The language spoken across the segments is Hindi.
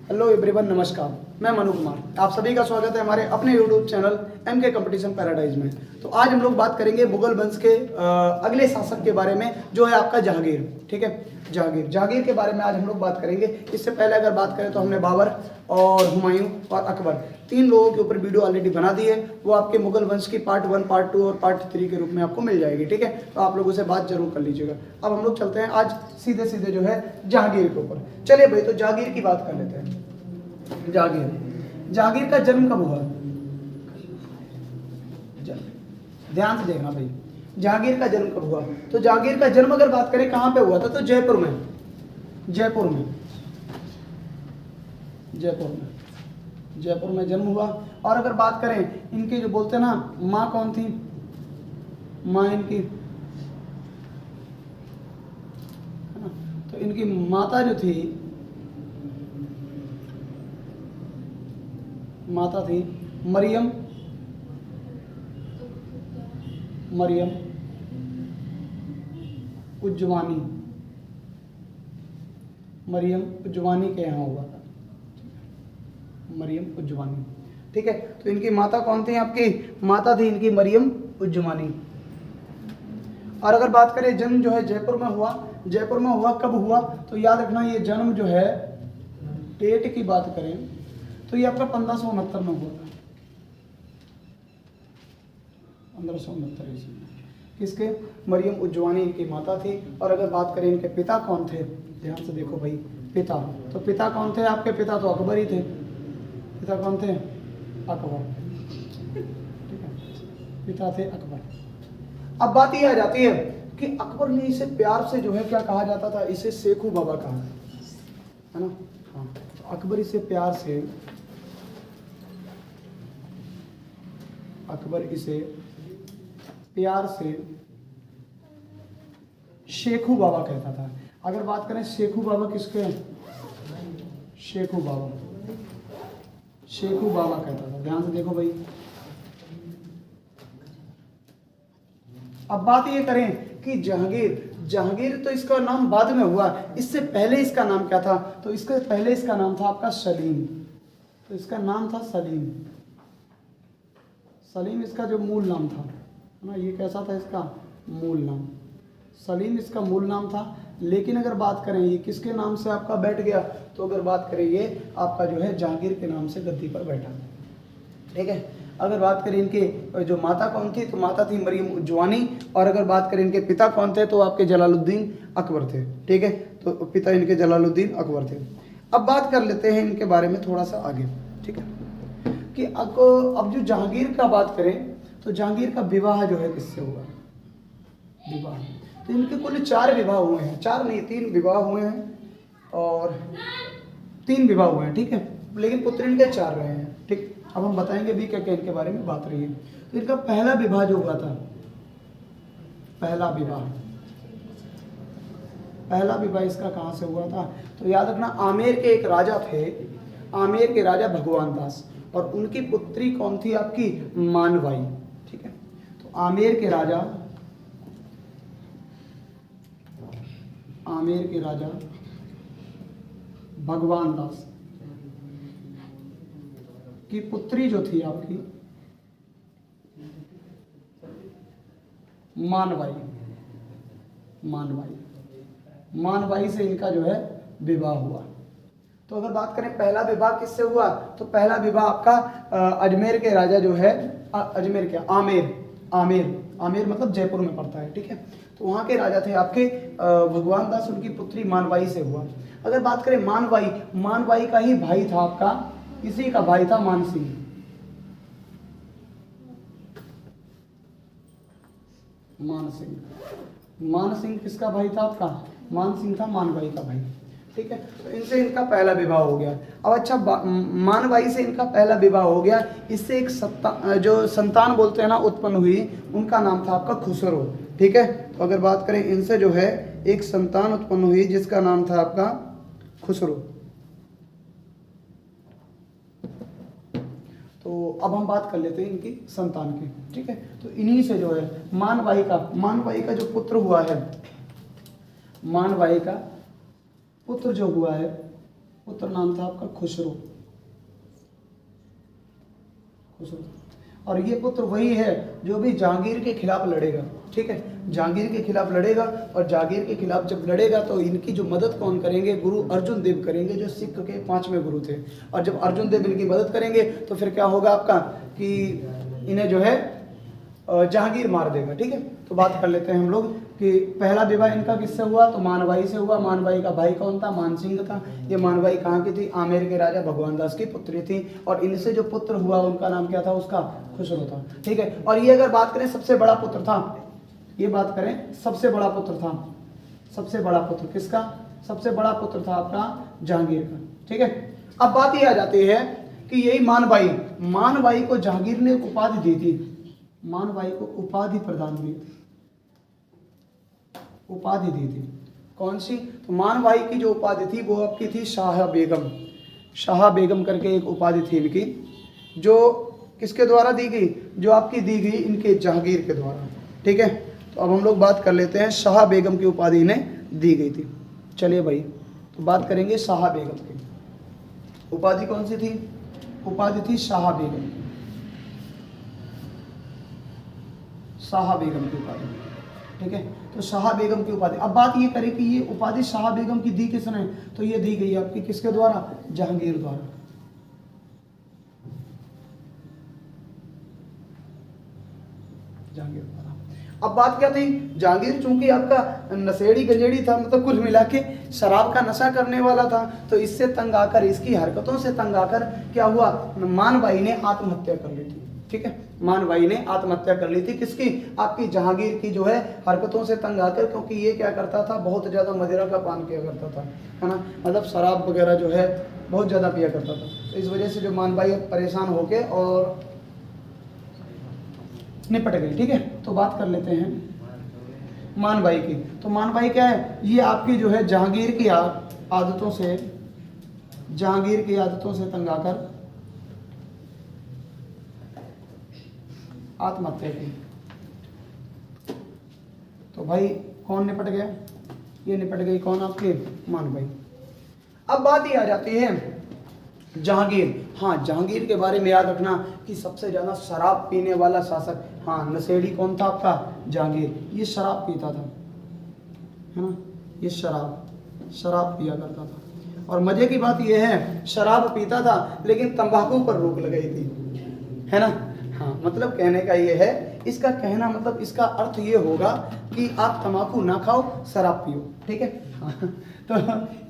हेलो एवरीवन, नमस्कार। मैं मनु कुमार, आप सभी का स्वागत है हमारे अपने YouTube channel MK competition paradise में। तो आज हम लोग बात करेंगे मुगल वंश के अगले शासक के बारे में, जो है आपका जहांगीर। ठीक है, जहांगीर के बारे में आज हम लोग बात करेंगे। इससे पहले अगर बात करें तो हमने बाबर और हुमायूं और अकबर 3 लोगों के ऊपर वीडियो ऑलरेडी बना दी है। वो आपके मुगल वंश की पार्ट 1, पार्ट 2 और पार्ट 3 के रूप में आपको मिल जाएगी। ठीक है, तो आप लोगों से बात जरूर कर लीजिएगा। अब हम लोग चलते हैं आज सीधे सीधे जो है जहांगीर के ऊपर। चलिए भाई, तो जहांगीर की बात कर लेते हैं। जहांगीर का जन्म कब हुआ? ध्यान से देखना भाई, जहांगीर का जन्म कब हुआ? तो जहांगीर का जन्म अगर बात करें कहां पे हुआ था, तो जयपुर में जन्म हुआ। और अगर बात करें इनके, जो बोलते हैं ना, माँ कौन थी? माँ इनकी, तो इनकी माता जो थी, माता थी मरियम उज्जवानी। मरियम उज्जवानी के यहाँ हुआ था, मरियम उज्जवानी। ठीक है, तो इनकी माता कौन थी? आपकी माता थी इनकी मरियम उज्जवानी। और अगर बात करें जन्म जो है जयपुर में हुआ, कब हुआ? तो याद रखना, ये जन्म जो है, डेट की बात करें तो ये आपका 1569 में हुआ था। 1569 ईस्वी में। किसके? मरियम उज्जवानी इनकी माता थी। और अगर बात करें इनके पिता कौन थे, ध्यान से देखो भाई, पिता। तो पिता कौन थे आपके? पिता तो अकबर ही थे। पिता कौन थे? अकबर। ठीक है, पिता थे अकबर। अब बात यह आ जाती है कि अकबर ने इसे प्यार से जो है क्या कहा जाता था? इसे शेखू बाबा कहा, है ना? हाँ, तो अकबर इसे प्यार से शेखू बाबा कहता था। अगर बात करें शेखू बाबा किसके? शेखू बाबा कहता था। ध्यान से देखो भाई। अब बात ये करें कि जहांगीर तो इसका नाम बाद में हुआ, इससे पहले इसका नाम क्या था? तो इसके पहले इसका नाम था आपका सलीम। तो इसका नाम था सलीम इसका जो मूल नाम था, है ना? ये कैसा था? इसका मूल नाम सलीम इसका मूल नाम था। लेकिन अगर बात करें ये किसके नाम से आपका बैठ गया, तो अगर बात करें ये आपका जो है जहांगीर के नाम से गद्दी पर बैठा। ठीक है, अगर बात करें इनके जो माता कौन थी, तो माता थी मरियम उज्जवानी। और अगर बात करें इनके पिता कौन थे, तो आपके जलालुद्दीन अकबर थे। ठीक है, तो पिता इनके जलालुद्दीन अकबर थे। अब बात कर लेते हैं इनके बारे में थोड़ा सा आगे। ठीक है, कि अब जो जहांगीर का बात करें, तो जहांगीर का विवाह जो है किससे हुआ? विवाह, तो इनके कुल 4 विवाह हुए हैं। 4 नहीं, 3 विवाह हुए हैं, और 3 विवाह हुए हैं। ठीक है, लेकिन पुत्र इनके 4 रहे हैं। ठीक, अब हम बताएंगे भी क्या क्या इनके बारे में बात रही है। तो इनका पहला विवाह जो हुआ था, पहला विवाह इसका कहाँ से हुआ था? तो याद रखना, आमेर के एक राजा थे, आमेर के राजा भगवान दास, और उनकी पुत्री कौन थी आपकी? मानवाई। ठीक है, तो आमेर के राजा भगवान दास की पुत्री जो थी आपकी मानवाई से इनका जो है विवाह हुआ। तो अगर बात करें पहला विवाह किससे हुआ, तो पहला विवाह आपका अजमेर के राजा जो है, अजमेर क्या, आमेर मतलब जयपुर में पड़ता है। ठीक है, तो वहाँ के राजा थे आपके भगवान दास, उनकी पुत्री मानवाई से हुआ। अगर बात करें मानवाई का ही भाई था आपका, इसी का भाई था मानसिंह किसका भाई था आपका? मानसिंह था मानवाई का भाई। ठीक है, तो इनसे इनका पहला विवाह हो गया। अब अच्छा, मानवाई से इनका पहला विवाह हो गया, इससे एक जो संतान बोलते हैं ना उत्पन्न हुई, उनका नाम था आपका खुसरो। ठीक है, तो अगर बात करें इनसे जो है एक संतान उत्पन्न हुई जिसका नाम था आपका खुसरो। तो अब हम बात कर लेते हैं इनकी संतान की। ठीक है, तो इन्हीं से जो है मानवाई का जो पुत्र हुआ है, मानवाई का पुत्र जो हुआ है पुत्र नाम था आपका खुसरो। और ये पुत्र वही है जो भी जहांगीर के खिलाफ लड़ेगा, ठीक है, जहांगीर के खिलाफ लड़ेगा। और जहांगीर के खिलाफ जब लड़ेगा तो इनकी जो मदद कौन करेंगे, गुरु अर्जुन देव करेंगे, जो सिख के 5वें गुरु थे। और जब अर्जुन देव इनकी मदद करेंगे तो फिर क्या होगा आपका कि इन्हें जो है जहांगीर मार देगा, ठीक है। तो बात कर लेते हैं हम लोग कि पहला विवाह इनका किससे हुआ, तो मानबाई से हुआ। मानबाई का भाई कौन था, मानसिंह था। ये मानबाई कहाँ की थी, आमेर के राजा भगवान दास की पुत्री थी। और इनसे जो पुत्र हुआ उनका नाम क्या था, उसका खुसरो था, ठीक है। और ये अगर बात करें सबसे बड़ा पुत्र था, ये बात करें सबसे बड़ा पुत्र था, सबसे बड़ा पुत्र किसका, सबसे बड़ा पुत्र था आपका जहांगीर का, ठीक है। अब बात ये आ जाती है कि यही मानबाई को जहांगीर ने उपाधि दी थी, मानबाई को उपाधि प्रदान हुई थी, उपाधि दी थी। कौन सी, तो मानबाई की जो उपाधि थी वो आपकी थी शाह बेगम। शाह बेगम करके एक उपाधि थी इनकी, जो किसके द्वारा दी गई, जो आपकी दी गई इनके जहांगीर के द्वारा, ठीक है। तो अब हम लोग बात कर लेते हैं शाह बेगम की उपाधि इन्हें दी गई थी। चलिए भाई, तो बात करेंगे शाह बेगम की उपाधि कौन सी थी, उपाधि थी शाह बेगम, शाह बेगम की उपाधि, ठीक है। तो शाह बेगम की उपाधि, अब बात ये करें कि ये उपाधि शाह बेगम की दी किसने, तो ये दी गई आपकी किसके द्वारा, जहांगीर द्वारा, जहांगीर द्वारा। अब बात क्या थी, जहांगीर चूंकि आपका नशेड़ी गंजेड़ी था, मतलब कुल मिला के शराब का नशा करने वाला था, तो इससे तंग आकर, इसकी हरकतों से तंग आकर क्या हुआ, मानबाई ने आत्महत्या कर ली थी, ठीक है। मानबाई ने आत्महत्या कर ली थी, किसकी, आपकी जहांगीर की जो है हरकतों से तंग आकर, क्योंकि ये क्या करता था, बहुत ज़्यादा मदिरा का पान किया करता था, है ना, मतलब शराब वगैरह जो है बहुत ज़्यादा पिया करता था। तो इस वजह से जो मानबाई परेशान होके और निपट गई, ठीक है। तो बात कर लेते हैं मानबाई की। तो मानबाई क्या है, ये आपकी जो है जहांगीर की आदतों से, जहांगीर की आदतों से तंग आकर आत्महत्या की। तो भाई कौन निपट गया, ये निपट गई कौन, आपके मानबाई। अब बात ये आ जाती है जहांगीर। हाँ, जहांगीर के बारे में याद रखना कि सबसे ज़्यादा शराब पीने वाला शासक, हाँ, नशेड़ी कौन था आपका, जहांगीर। ये शराब पीता था, है ना, ये शराब पिया करता था। और मज़े की बात यह है, शराब पीता था लेकिन तंबाकू पर रोक लगाई थी, है ना। हाँ, मतलब कहने का ये है, इसका कहना मतलब इसका अर्थ ये होगा कि आप तंबाकू ना खाओ, शराब पियो, ठीक है। हाँ, तो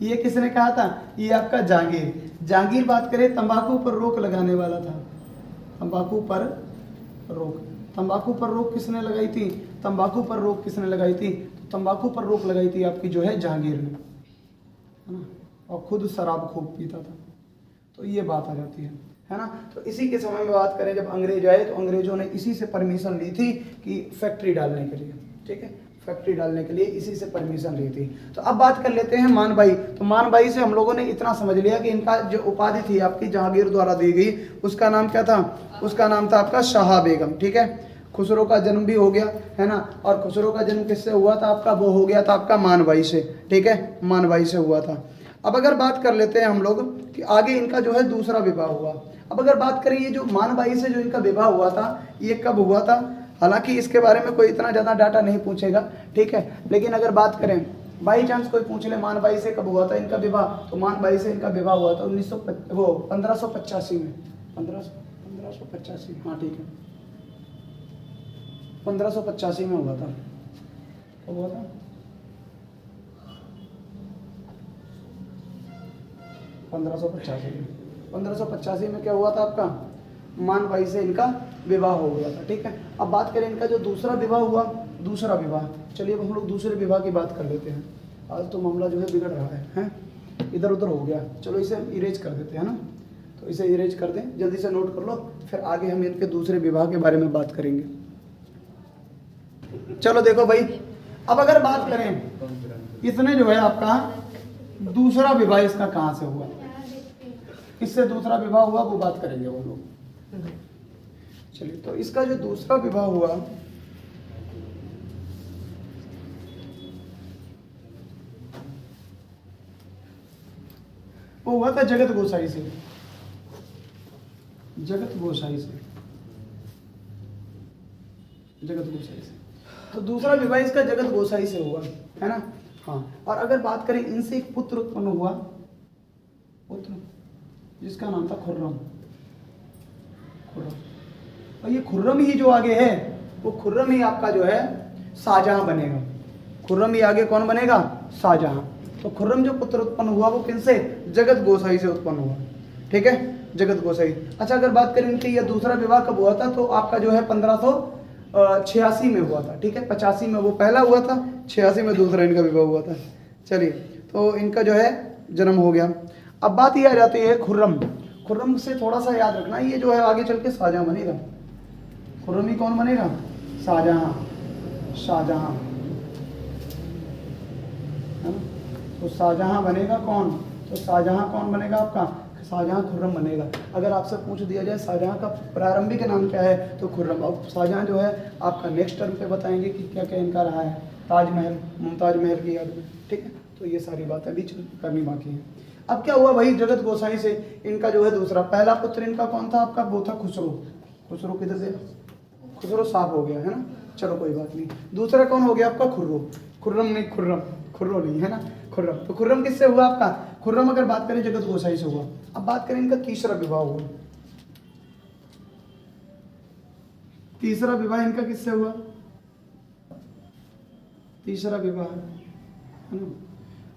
ये किसने कहा था, ये आपका जहांगीर बात करें, तंबाकू पर रोक लगाने वाला था। तंबाकू पर रोक किसने लगाई थी, तंबाकू पर रोक किसने लगाई थी, तंबाकू पर रोक लगाई थी आपकी जो है जहांगीर ने, है ना। और खुद शराब खूब पीता था। तो ये बात आ जाती है ना। तो इसी के समय में बात करें, जब अंग्रेज आए तो अंग्रेजों ने इसी से परमिशन ली थी कि फैक्ट्री डालने के लिए, ठीक है, फैक्ट्री डालने के लिए इसी से परमिशन ली थी। तो अब बात कर लेते हैं मानबाई। तो मानबाई से हम लोगों ने इतना समझ लिया कि इनका जो उपाधि थी आपकी जहांगीर द्वारा दी गई, उसका नाम क्या था, उसका नाम था आपका शाह बेगम, ठीक है। खुसरो का जन्म भी हो गया, है ना। और खुसरो का जन्म किससे हुआ था आपका, वो हो गया था आपका मानबाई से, ठीक है, मानबाई से हुआ था। अब अगर बात कर लेते हैं हम लोग कि आगे इनका जो है दूसरा विवाह हुआ। अब अगर बात करें, ये जो मानबाई से जो इनका विवाह हुआ था, ये कब हुआ था, हालांकि इसके बारे में कोई इतना ज़्यादा डाटा नहीं पूछेगा, ठीक है। लेकिन अगर बात करें, बाई चांस कोई पूछ ले मानबाई से कब हुआ था इनका विवाह, तो मानबाई से इनका विवाह हुआ था 1585 में, 1585, हाँ ठीक है, 1585 में हुआ था। कब हुआ था, 1585 में क्या हुआ था आपका, मानबाई से इनका विवाह हो गया था, ठीक है। अब बात करें इनका जो दूसरा विवाह हुआ, दूसरा विवाह, चलिए अब हम लोग दूसरे विवाह की बात कर लेते हैं। आज तो मामला जो है बिगड़ रहा है, इधर उधर हो गया, चलो इसे इरेज कर देते हैं ना। तो इसे इरेज कर दें, जल्दी से नोट कर लो, फिर आगे हम इनके दूसरे विवाह के बारे में बात करेंगे। चलो देखो भाई, अब अगर बात करें इसने जो है आपका दूसरा विवाह इसका कहाँ से हुआ, किससे दूसरा विवाह हुआ, वो बात करेंगे वो लोग। चलिए, तो इसका जो दूसरा विवाह हुआ, वो हुआ था जगत गोसाई से, जगत गोसाई से, जगत गोसाई से। तो दूसरा विवाह इसका जगत गोसाई से हुआ, है ना। हाँ, और अगर बात करें इनसे एक पुत्र उत्पन्न हुआ, पुत्र जिसका नाम था खुर्रम। खुर्रम, और ये खुर्रम ही जो आगे है वो खुर्रम ही आपका जो है शाहजहां बनेगा। खुर्रम ही आगे कौन बनेगा? शाहजहां। तो खुर्रम जो पुत्र उत्पन्न हुआ वो किनसे? जगत गोसाई से उत्पन्न हुआ, ठीक है, जगत गोसाई। अच्छा, अगर बात करें इनके ये दूसरा विवाह कब हुआ था, तो आपका जो है 1586 में हुआ था, ठीक है। 85 में वो पहला हुआ था, 86 में दूसरा इनका विवाह हुआ था। चलिए, तो इनका जो है जन्म हो गया। अब बात ये आ जाती है खुर्रम। खुर्रम से थोड़ा सा याद रखना, ये जो है आगे चल के शाहजहां बनेगा। खुर्रम ही कौन बनेगा? शाहजहां, शाहजहां, है ना। तो शाहजहां बनेगा कौन? तो शाहजहां कौन बनेगा आपका? शाहजहां खुर्रम बनेगा। अगर आपसे पूछ दिया जाए शाहजहां का प्रारंभिक नाम क्या है, तो खुर्रम। अब शाहजहां जो है आपका नेक्स्ट टर्म पे बताएंगे कि क्या क्या इनका रहा है, ताजमहल, मुमताज महल की याद में, ठीक है। तो ये सारी बातें अभी करनी बाकी है। अब क्या हुआ भाई, जगत गोसाई से इनका जो है दूसरा, पहला पुत्र इनका कौन था आपका? वो था खुसरो। खुसरो किधर से? खुसरो साफ हो गया, है ना, चलो कोई बात नहीं। दूसरा कौन हो गया आपका? खुर्रो। खुर्रम नहीं, खुर्रम, खुर्रो नहीं, है ना, खुर्रम। तो खुर्रम किससे हुआ आपका? खुर्रम अगर बात करें जगत गोसाई से हुआ। अब बात करें इनका तीसरा विवाह हुआ। तीसरा विवाह इनका किससे हुआ? तीसरा विवाह, है ना।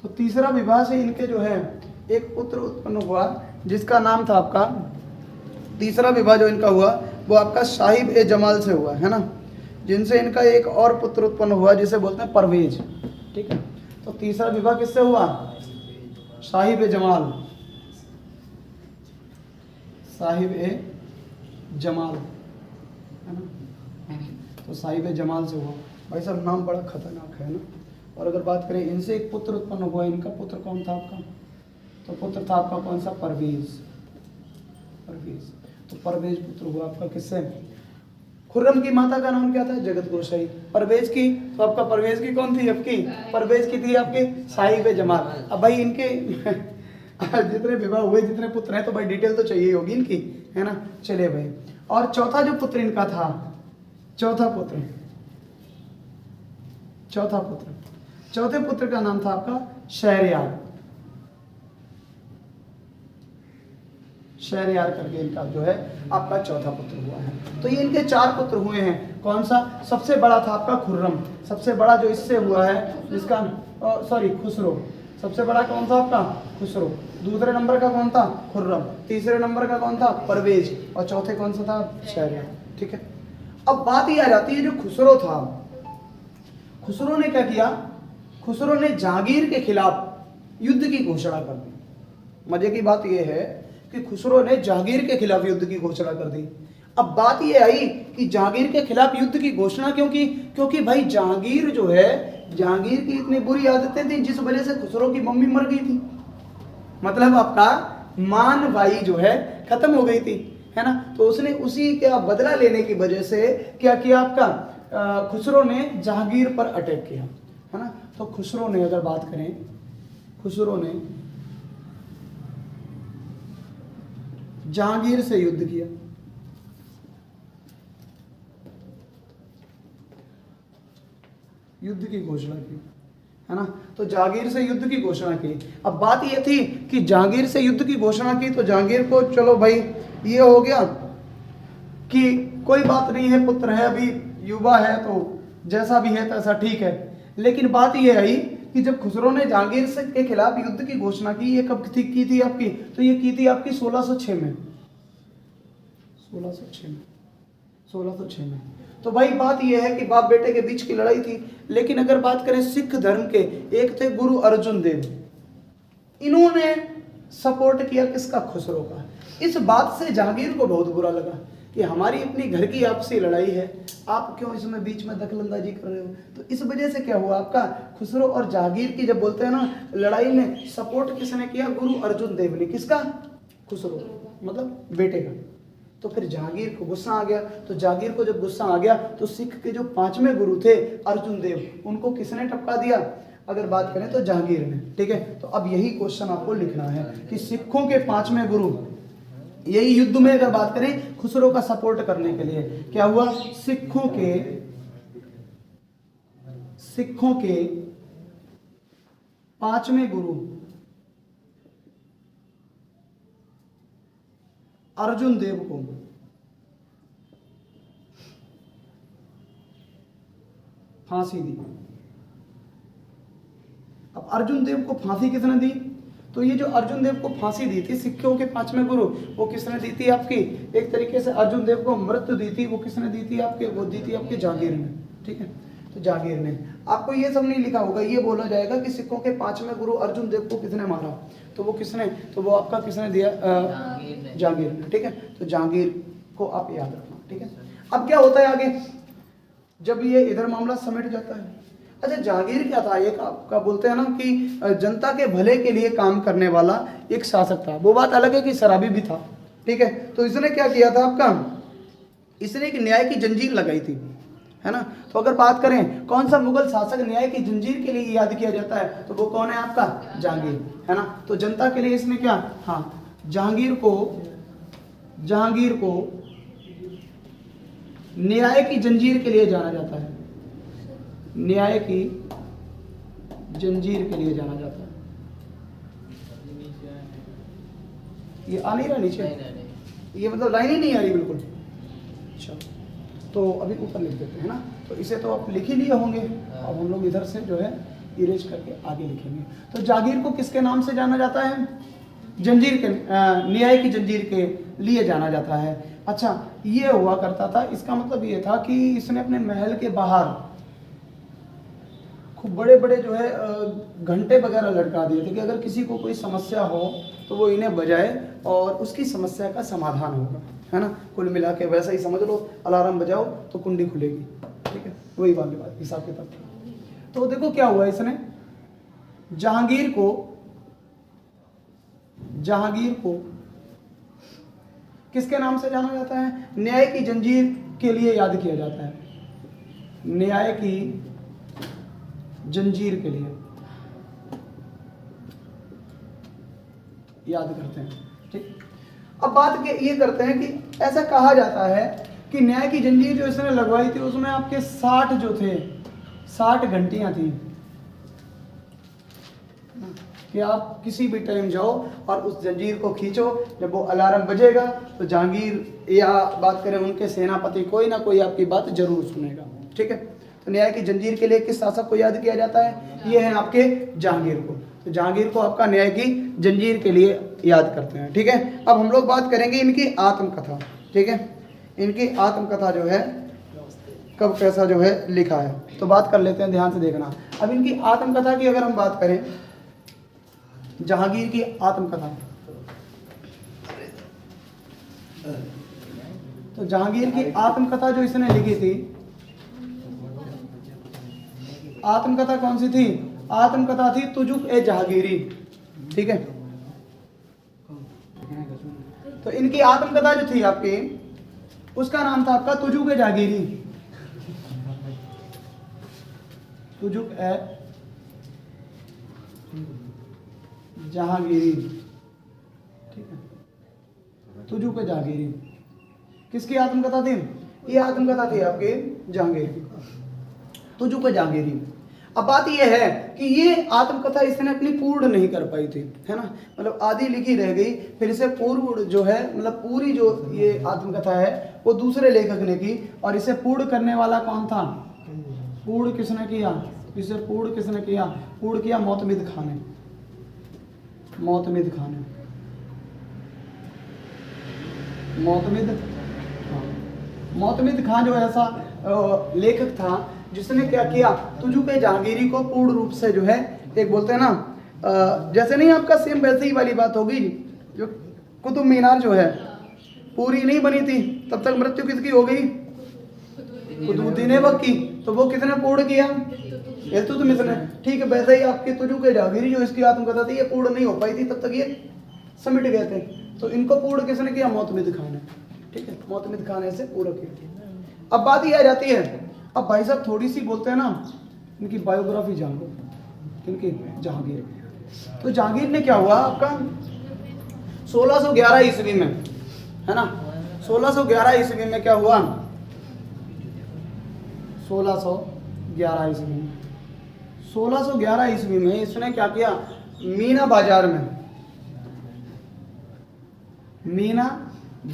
तो तीसरा विवाह से इनके जो है एक पुत्र उत्पन्न हुआ जिसका नाम था आपका, तीसरा विवाह जो इनका हुआ वो आपका साहिब ए जमाल से हुआ, है ना। जिनसे इनका एक और पुत्र उत्पन्न हुआ जिसे बोलते हैं परवेज, ठीक है। तो तीसरा विवाह किससे हुआ? साहिब ए जमाल, साहिब ए जमाल, है ना। तो साहिब ए जमाल से हुआ। भाई साहब नाम बड़ा खतरनाक है ना। और अगर बात करें इनसे एक पुत्र उत्पन्न हुआ, इनका पुत्र कौन था आपका? तो पुत्र था आपका कौन सा? परवेज, परवेज। तो परवेज पुत्र हुआ आपका किससे? खुर्रम की माता का नाम क्या था? जगत गोसाई। परवेज की, तो आपका परवेज की कौन थी आपकी? परवेज की थी आपके साहिब जमाल। अब भाई इनके जितने विवाह हुए, जितने पुत्र हैं, तो भाई डिटेल तो चाहिए होगी इनकी, है ना। चलिए भाई, और चौथा जो पुत्र इनका था, चौथा पुत्र, चौथा पुत्र, चौथे पुत्र का नाम था आपका शहरयार। शहरयार करके इनका जो है आपका चौथा पुत्र हुआ है। तो ये इनके 4 पुत्र हुए हैं। कौन सा? सबसे बड़ा था आपका खुर्रम, सबसे बड़ा जो इससे हुआ है, जिसका सॉरी खुसरो। सबसे बड़ा कौन था आपका? खुसरो। दूसरे नंबर का कौन था? खुर्रम। तीसरे नंबर का कौन था? परवेज। और चौथे कौन सा था? शहरयार, ठीक है। अब बात ये आ जाती है, जो खुसरो था, खुसरो ने क्या किया? खुसरो ने जहांगीर के खिलाफ युद्ध की घोषणा कर दी। मजे की बात यह है कि खुसरो ने जहांगीर के खिलाफ युद्ध की घोषणा कर दी। अब बात यह आई कि जहांगीर के खिलाफ युद्ध की घोषणा क्यों की? क्योंकि भाई जहांगीर जो है, जहांगीर की इतनी बुरी आदतें थी जिस वजह से खुसरो की मम्मी मर गई थी। मतलब आपका मान भाई जो है खत्म हो गई थी, है ना। तो उसने उसी का बदला लेने की वजह से क्या किया आपका? खुसरो ने जहांगीर पर अटैक किया, है ना। तो खुसरो ने, अगर बात करें, खुसरो ने जहांगीर से युद्ध किया। युद्ध की घोषणा की, है ना। तो जहांगीर से युद्ध की घोषणा की। अब बात यह थी कि जहांगीर से युद्ध की घोषणा की, तो जहांगीर को चलो भाई ये हो गया कि कोई बात नहीं है, पुत्र है, अभी युवा है, तो जैसा भी है तैसा ठीक है। लेकिन बात यह आई कि जब खुसरो ने जहांगीर से के खिलाफ युद्ध की घोषणा की, ये कब की थी आपकी? तो ये की थी आपकी 1606 में, 1606 में, 1606 में। तो भाई बात यह है कि बाप बेटे के बीच की लड़ाई थी। लेकिन अगर बात करें सिख धर्म के, एक थे गुरु अर्जुन देव, इन्होंने सपोर्ट किया किसका? खुसरो का। इस बात से जहांगीर को बहुत बुरा लगा कि हमारी अपनी घर की आपसी लड़ाई है, आप क्यों इसमें बीच में दखलंदाजी कर रहे हो। तो इस वजह से क्या हुआ आपका? खुसरो और जहांगीर की जब बोलते हैं ना लड़ाई में, सपोर्ट किसने किया? गुरु अर्जुन देव ने। किसका? खुसरो, मतलब बेटे का। तो फिर जहांगीर को गुस्सा आ गया। तो जहांगीर को जब गुस्सा आ गया तो सिख के जो 5वें गुरु थे अर्जुन देव, उनको किसने टपका दिया? अगर बात करें तो जहांगीर ने। ठीक है, तो अब यही क्वेश्चन आपको लिखना है कि सिखों के 5वें गुरु, यही युद्ध में अगर बात करें खुसरो का सपोर्ट करने के लिए क्या हुआ, सिखों के 5वें गुरु अर्जुन देव को फांसी दी। अब अर्जुन देव को फांसी किसने दी, तो ये जो अर्जुन देव को फांसी दी थी सिखों के 5वें गुरु, वो किसने दी थी आपकी, एक तरीके से अर्जुन देव को मृत्यु दी थी, वो किसने दी थी आपके, वो दी थी आपके जहांगीर ने। ठीक है, तो जहांगीर ने। आपको ये सब नहीं लिखा होगा, ये बोला जाएगा कि सिखों के 5वें गुरु अर्जुन देव को किसने मारा, तो वो किसने, तो वो आपका किसने दिया, जहांगीर ने। ठीक है, तो जहांगीर को आप याद रखना। ठीक है, अब क्या होता है आगे, जब ये इधर मामला समेट जाता है। अच्छा, जहांगीर क्या था, एक आपका बोलते हैं ना कि जनता के भले के लिए काम करने वाला एक शासक था। वो बात अलग है कि शराबी भी था। ठीक है, तो इसने क्या किया था आपका, इसने एक न्याय की जंजीर लगाई थी, है ना। तो अगर बात करें कौन सा मुगल शासक न्याय की जंजीर के लिए याद किया जाता है, तो वो कौन है आपका, जहांगीर, है ना। तो जनता के लिए इसने क्या, हाँ, जहांगीर को न्याय की जंजीर के लिए जाना जाता है, न्याय की जंजीर के लिए जाना जाता है। ये आ नहीं रहा नीचे, ये मतलब लाइन ही नहीं आ रही बिल्कुल। अच्छा, तो अभी ऊपर लिख देते हैं ना, तो इसे तो आप लिख ही लिए होंगे। अब हम लोग इधर से जो है इरेज करके आगे लिखेंगे। तो जहांगीर को किसके नाम से जाना जाता है, जंजीर के, न्याय की जंजीर के लिए जाना जाता है। अच्छा, ये हुआ करता था, इसका मतलब ये था कि इसने अपने महल के बाहर खूब बड़े बड़े जो है घंटे वगैरह लटका दिए थे कि अगर किसी को कोई समस्या हो तो वो इन्हें बजाए और उसकी समस्या का समाधान होगा, है ना। कुल मिला के वैसा ही समझ लो, अलार्म बजाओ तो कुंडी खुलेगी। ठीक है, वही वाली बात, हिसाब किताब था। तो देखो क्या हुआ, इसने जहांगीर को किसके नाम से जाना जाता है, न्याय की जंजीर के लिए याद किया जाता है, न्याय की जंजीर के लिए याद करते हैं। ठीक, अब बात ये करते हैं कि ऐसा कहा जाता है कि न्याय की जंजीर जो इसने लगवाई थी उसमें आपके 60 जो थे, 60 घंटियां थी कि आप किसी भी टाइम जाओ और उस जंजीर को खींचो, जब वो अलार्म बजेगा तो जहांगीर या बात करें उनके सेनापति कोई ना कोई आपकी बात जरूर सुनेगा। ठीक है, तो न्याय की जंजीर के लिए किस शासक को याद किया जाता है, ये है आपके जहांगीर को। तो जहांगीर को आपका न्याय की जंजीर के लिए याद करते हैं। ठीक है, अब हम लोग बात करेंगे इनकी आत्मकथा। ठीक है, इनकी आत्मकथा जो है कब कैसा जो है लिखा है, तो बात कर लेते हैं, ध्यान से देखना। अब इनकी आत्मकथा की अगर हम बात करें, जहांगीर की आत्मकथा, तो जहांगीर की आत्मकथा जो इसने लिखी थी, आत्मकथा कौन सी थी, आत्मकथा थी तुजुक ए जहांगीरी। ठीक है, तो इनकी आत्मकथा जो थी आपकी, उसका नाम था आपका तुजुक ए जहांगीरी, तुजुक ए जहांगीरी। ठीक है, तुजुक ए जहांगीरी किसकी आत्मकथा थी, ये आत्मकथा थी आपके जहांगीर की, तुजुक ए जहांगीरी। अब बात यह है कि ये आत्मकथा इसने अपनी पूर्ण नहीं कर पाई थी, है ना, मतलब आधी लिखी रह गई। फिर इसे पूर्ण जो है, मतलब पूरी जो ये आत्मकथा है वो दूसरे लेखक ने की, और इसे पूर्ण करने वाला कौन था, पूर्ण किसने किया, इसे पूर्ण किसने किया, पूर्ण किया मोतमिद खान ने, मोतमिद खान ने, मोतमिद खान जो ऐसा लेखक था जिसने क्या किया, तुजुक ए जहांगीरी को पूर्ण रूप से जो है, एक बोलते हैं ना जैसे नहीं आपका सेम वैसे ही वाली बात होगी, जो कुतुब मीनार जो है पूरी नहीं बनी थी तब तक मृत्यु किसकी हो गई, कुतुबुद्दीन ऐबक की, तो वो किसने पूर्ण किया, इल्तुतमिश ने। ठीक है, वैसे ही आपके तुजुक ए जहांगीरी जो इसकी आत्मकथा थी ये पूर्ण नहीं हो पाई थी, तब तक ये समिट गए थे, तो इनको पूर्ण किसने किया, मोतमिद खान ने। ठीक है, मोतमिद खान ऐसे पूरा किया। अब बात ये आ जाती है, अब भाई साहब थोड़ी सी बोलते हैं ना, इनकी बायोग्राफी जान लो, किनकी? जहांगीर। तो जहांगीर ने क्या हुआ आपका 1611 ईस्वी में, है ना, 1611 ईस्वी में क्या हुआ, 1611 ईस्वी में, 1611 ईस्वी में इसने क्या किया, मीना बाजार में, मीना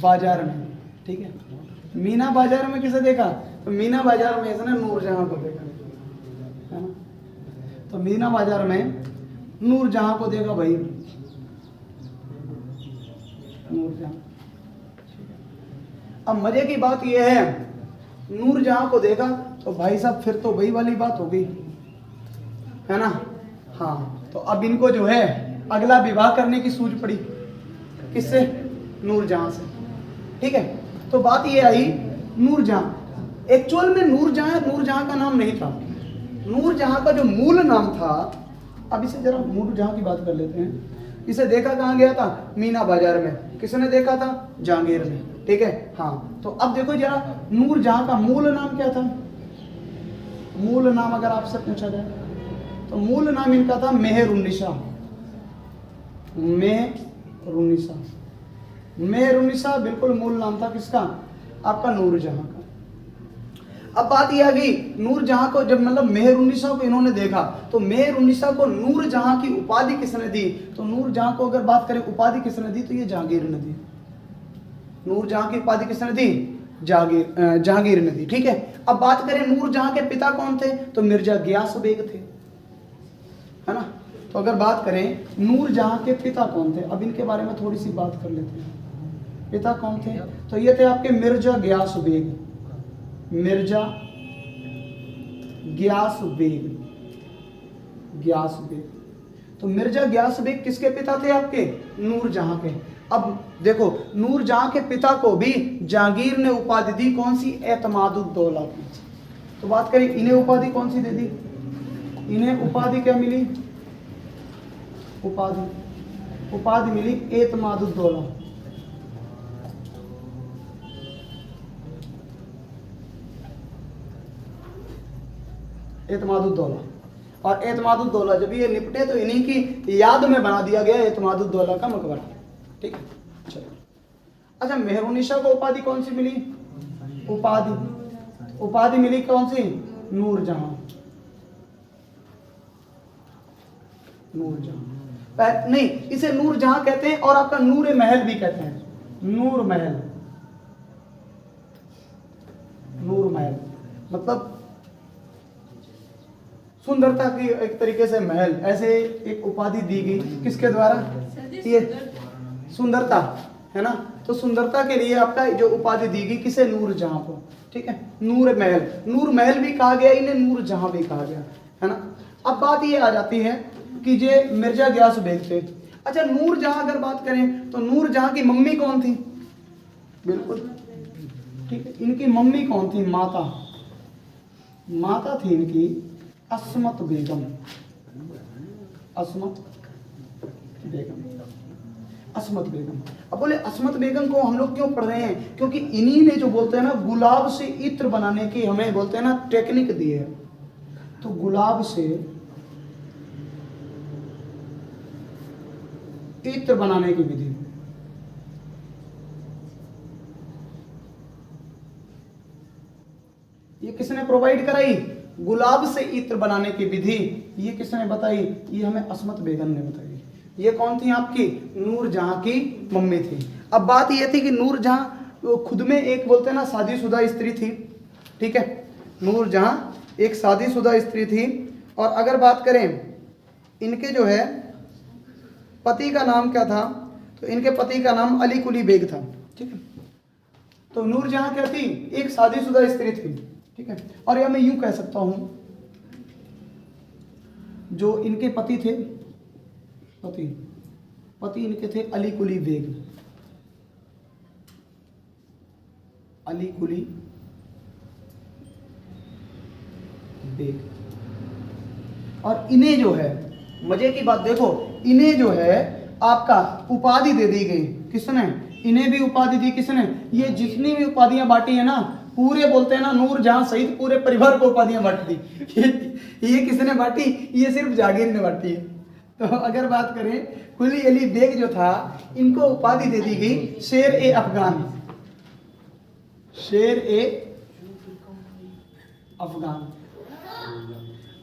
बाजार में, ठीक है, मीना बाजार में किसे देखा, तो मीना बाजार में इसने नूरजहां को देखा, है ना, तो मीना बाजार में नूरजहां को देखा भाई, नूरजहां। अब मजे की बात यह है, नूरजहां को देखा तो भाई साहब फिर तो वही वाली बात हो गई, है ना, हाँ, तो अब इनको जो है अगला विवाह करने की सूझ पड़ी, किससे, नूरजहां से, ठीक है। तो बात ये आई नूरजहां, एक्चुअल में नूरजहां का नाम नहीं था, नूरजहां का जो मूल नाम था, अब इसे जरा नूरजहां की बात कर लेते हैं। इसे देखा कहाँ गया था, मीना बाजार में, किसने देखा था, जहांगीर ने, ठीक है, हाँ। तो अब देखो जरा नूरजहां का मूल नाम क्या था, मूल नाम अगर आपसे पूछा जाए तो मूल नाम इनका था मेहरुन्निसा, मेहरुन्निसा, मेहरुन्निसा बिल्कुल मूल नाम था किसका, आपका नूरजहां का। अब बात यह आ गई, नूरजहां को जब मतलब मेहरुन्निसा को इन्होंने देखा तो मेहरुन्निसा को नूरजहां की उपाधि किसने दी, तो नूरजहां को अगर बात करें उपाधि किसने दी तो ये जहांगीर ने दी, नूरजहां की उपाधि किसने दी, जहांगीर ने दी, ठीक है। अब बात करें नूरजहां के पिता कौन थे, तो मिर्जा गियास बेग थे, है ना। तो अगर बात करें नूरजहां के पिता कौन थे, अब इनके बारे में थोड़ी सी बात कर लेते हैं। पिता कौन थे, तो ये थे आपके मिर्जा गियास बेग, मिर्जा गियास बेग, गियास बेग। तो मिर्जा गियास बेग किसके पिता थे आपके, नूरजहां के। अब देखो नूरजहां के पिता को भी जहांगीर ने उपाधि दी, कौन सी, एतमादुद्दौला की। तो बात करें इन्हें उपाधि कौन सी दे दी, इन्हें उपाधि क्या मिली, उपाधि मिली एतमादुद्दौला, एतमादुद्दौला। और एतमादुद्दौला जब ये निपटे तो इन्हीं की याद में बना दिया गया एतमादुद्दौला का मकबरा, ठीक है। चलो अच्छा, मेहरुन्निसा को उपाधि कौन सी मिली, उपाधि मिली कौन सी, नूरजहां, नूरजहां नहीं, इसे नूरजहां कहते हैं और आपका नूर महल भी कहते हैं, नूर महल, नूर महल मतलब सुंदरता की एक तरीके से महल, ऐसे एक उपाधि दी गई किसके द्वारा, ये सुंदरता, है ना। तो सुंदरता के लिए आपका जो उपाधि दी गई किसे, नूरजहां को, ठीक है। नूर महल भी कहा गया, इन्हें नूरजहां भी कहा गया, है ना। अब बात ये आ जाती है कि जे मिर्जा गियास बेग थे। अच्छा, नूरजहां अगर बात करें तो नूरजहां की मम्मी कौन थी, बिल्कुल ठीक है, इनकी मम्मी कौन थी, माता थी इनकी अस्मत बेगम, अस्मत बेगम। अब बोले अस्मत बेगम को हम लोग क्यों पढ़ रहे हैं, क्योंकि इन्हीं ने जो बोलते हैं ना गुलाब से इत्र बनाने की हमें बोलते हैं ना टेक्निक दी है। तो गुलाब से इत्र बनाने की विधि, ये किसने प्रोवाइड कराई, गुलाब से इत्र बनाने की विधि ये किसने बताई, ये हमें अस्मत बेगम ने बताई। ये कौन थी आपकी, नूरजहां की मम्मी थी। अब बात ये थी कि नूरजहां खुद में एक बोलते हैं ना शादीशुदा स्त्री थी, ठीक है, नूरजहां एक शादीशुदा स्त्री थी। और अगर बात करें इनके जो है पति का नाम क्या था, तो इनके पति का नाम अली कुली बेग था, ठीक है। तो नूरजहां क्या थी, एक शादीशुदा स्त्री थी, ठीक है। और या मैं यूं कह सकता हूं, जो इनके पति थे, पति इनके थे अली कुली बेग, अली कुली बेग। और इन्हें जो है, मजे की बात देखो, इन्हें जो है आपका उपाधि दे दी गई, किसने, इन्हें भी उपाधि दी किसने, ये जितनी भी उपाधियां बांटी है ना पूरे बोलते हैं ना नूरजहां सहित पूरे परिवार को उपाधियां बांट दी। ये किसने बांटी? ये सिर्फ जहांगीर ने बांटी है। तो अगर बात करें कुली अली बेग जो था, इनको उपाधि दे दी गई शेर ए अफगान, शेर ए अफगान।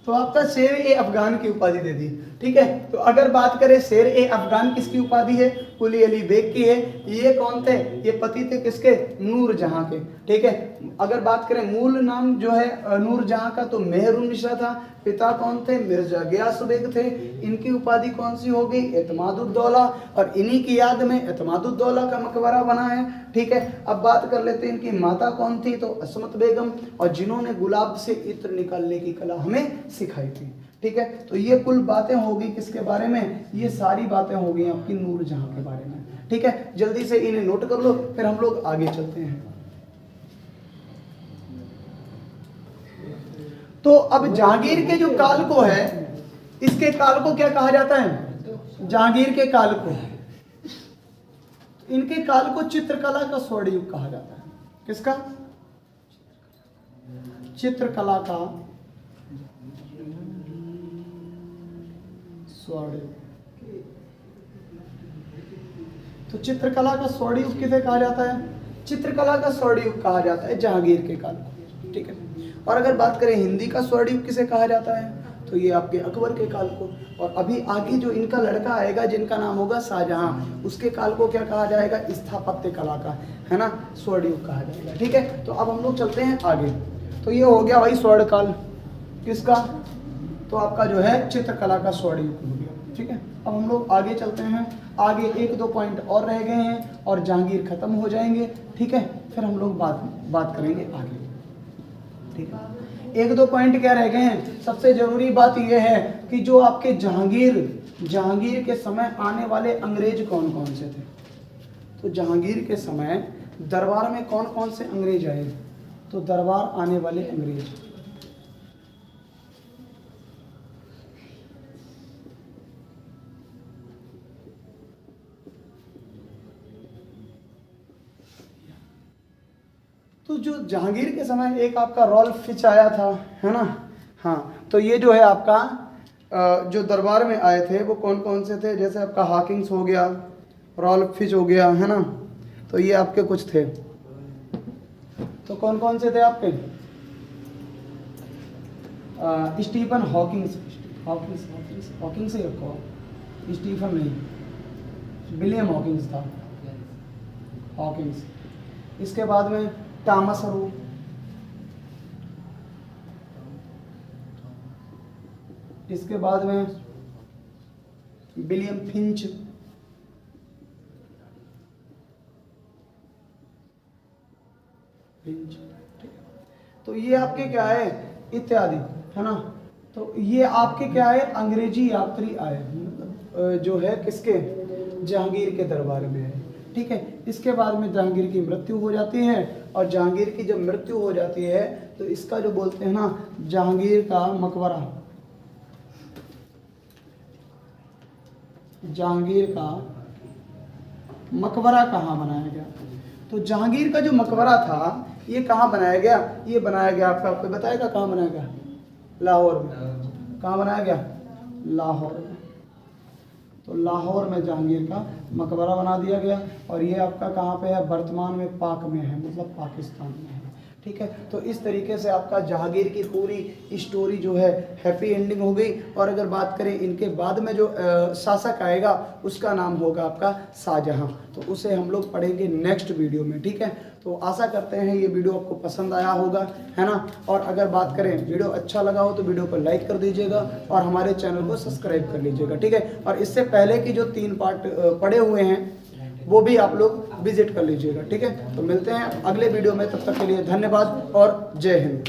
तो आपका शेर ए अफगान की उपाधि दे दी, ठीक है। तो अगर बात करें शेर ए अफगान किसकी उपाधि है? कुली अली बेग की है। ये कौन थे? ये पति थे किसके? नूरजहां के, ठीक है। अगर बात करें मूल नाम जो है नूरजहां का, तो मेहरुन्निसा था। पिता कौन थे? मिर्जा गियास बेग थे। इनकी उपाधि कौन सी हो गई? एतमादुद्दौला, और इन्हीं की याद में एतमादुद्दौला का मकबरा बना है, ठीक है। अब बात कर लेते हैं इनकी माता कौन थी, तो असमत बेगम, और जिन्होंने गुलाब से इत्र निकालने की कला हमें सिखाई थी, ठीक है। तो ये कुल बातें होगी किसके बारे में? ये सारी बातें हो गई आपकी नूरजहां के बारे में, ठीक है। जल्दी से इन्हें नोट कर लो, फिर हम लोग आगे चलते हैं। तो अब जहांगीर के जो काल को है, इसके काल को क्या कहा जाता है? जहांगीर के काल को, इनके काल को चित्रकला का स्वर्ण युग कहा जाता है। किसका? चित्रकला का स्वर्ण युग। तो चित्रकला का स्वर्ण युग किसे कहा जाता है? चित्रकला का स्वर्ण युग कहा जाता है जहांगीर के काल को, ठीक है। और अगर बात करें हिंदी का स्वर्ण युग किसे कहा जाता है, तो ये आपके अकबर के काल को। और अभी आगे जो इनका लड़का आएगा जिनका नाम होगा शाहजहां, उसके काल को क्या कहा जाएगा? स्थापत्य कला का, है ना, स्वर्ण युग कहा जाएगा, ठीक है। तो अब हम लोग चलते हैं आगे। तो ये हो गया भाई स्वर्ण काल किसका? तो आपका जो है चित्रकला का स्वर्ण युग हो गया, ठीक है। अब हम लोग आगे चलते हैं। आगे 1-2 पॉइंट और रह गए हैं और जहांगीर खत्म हो जाएंगे, ठीक है। फिर हम लोग बात करेंगे आगे, ठीक है। 1-2 पॉइंट क्या रह गए हैं? सबसे जरूरी बात यह है कि जो आपके जहांगीर के समय आने वाले अंग्रेज कौन कौन से थे। तो जहांगीर के समय दरबार में कौन कौन से अंग्रेज आए? तो दरबार आने वाले अंग्रेज, तो जो जहांगीर के समय एक आपका रॉल्फ फिच आया था, है ना, हाँ। तो ये जो है आपका जो दरबार में आए थे वो कौन कौन से थे? जैसे आपका हॉकिंस हो गया, रॉल्फ फिच हो गया, है ना। तो ये आपके कुछ थे। तो कौन कौन से थे आपके? स्टीफन हॉकिंस, हॉकिंस ही रखो, स्टीफन नहीं, विलियम हॉकिंस था, हॉकिंस। इसके बाद में थॉमस रू, इसके बाद में विलियम फिंच, तो ये आपके क्या है? इत्यादि, है ना। तो ये आपके क्या है? अंग्रेजी यात्री आए, मतलब जो है किसके? जहांगीर के दरबार में है, ठीक है। इसके बाद में जहांगीर की मृत्यु हो जाती है, और जहांगीर की जब मृत्यु हो जाती है तो इसका जो बोलते हैं ना जहांगीर का मकबरा, जहांगीर का मकबरा कहाँ बनाया गया? तो जहांगीर का जो मकबरा था ये कहाँ बनाया गया? ये बनाया गया आपको बताएगा कहाँ बनाया गया? लाहौर में। कहाँ बनाया गया? लाहौर में। तो लाहौर में जहांगीर का मकबरा बना दिया गया, और ये आपका कहाँ पे है? वर्तमान में पाक में है, मतलब पाकिस्तान में है, ठीक है। तो इस तरीके से आपका जहांगीर की पूरी स्टोरी जो है हैप्पी एंडिंग हो गई। और अगर बात करें इनके बाद में जो शासक आएगा उसका नाम होगा आपका शाहजहां, तो उसे हम लोग पढ़ेंगे नेक्स्ट वीडियो में, ठीक है। तो आशा करते हैं ये वीडियो आपको पसंद आया होगा, है ना। और अगर बात करें वीडियो अच्छा लगा हो तो वीडियो को लाइक कर दीजिएगा और हमारे चैनल को सब्सक्राइब कर लीजिएगा, ठीक है। और इससे पहले की जो 3 पार्ट पड़े हुए हैं वो भी आप लोग विजिट कर लीजिएगा, ठीक है। तो मिलते हैं अगले वीडियो में, तब तक के लिए धन्यवाद और जय हिंद।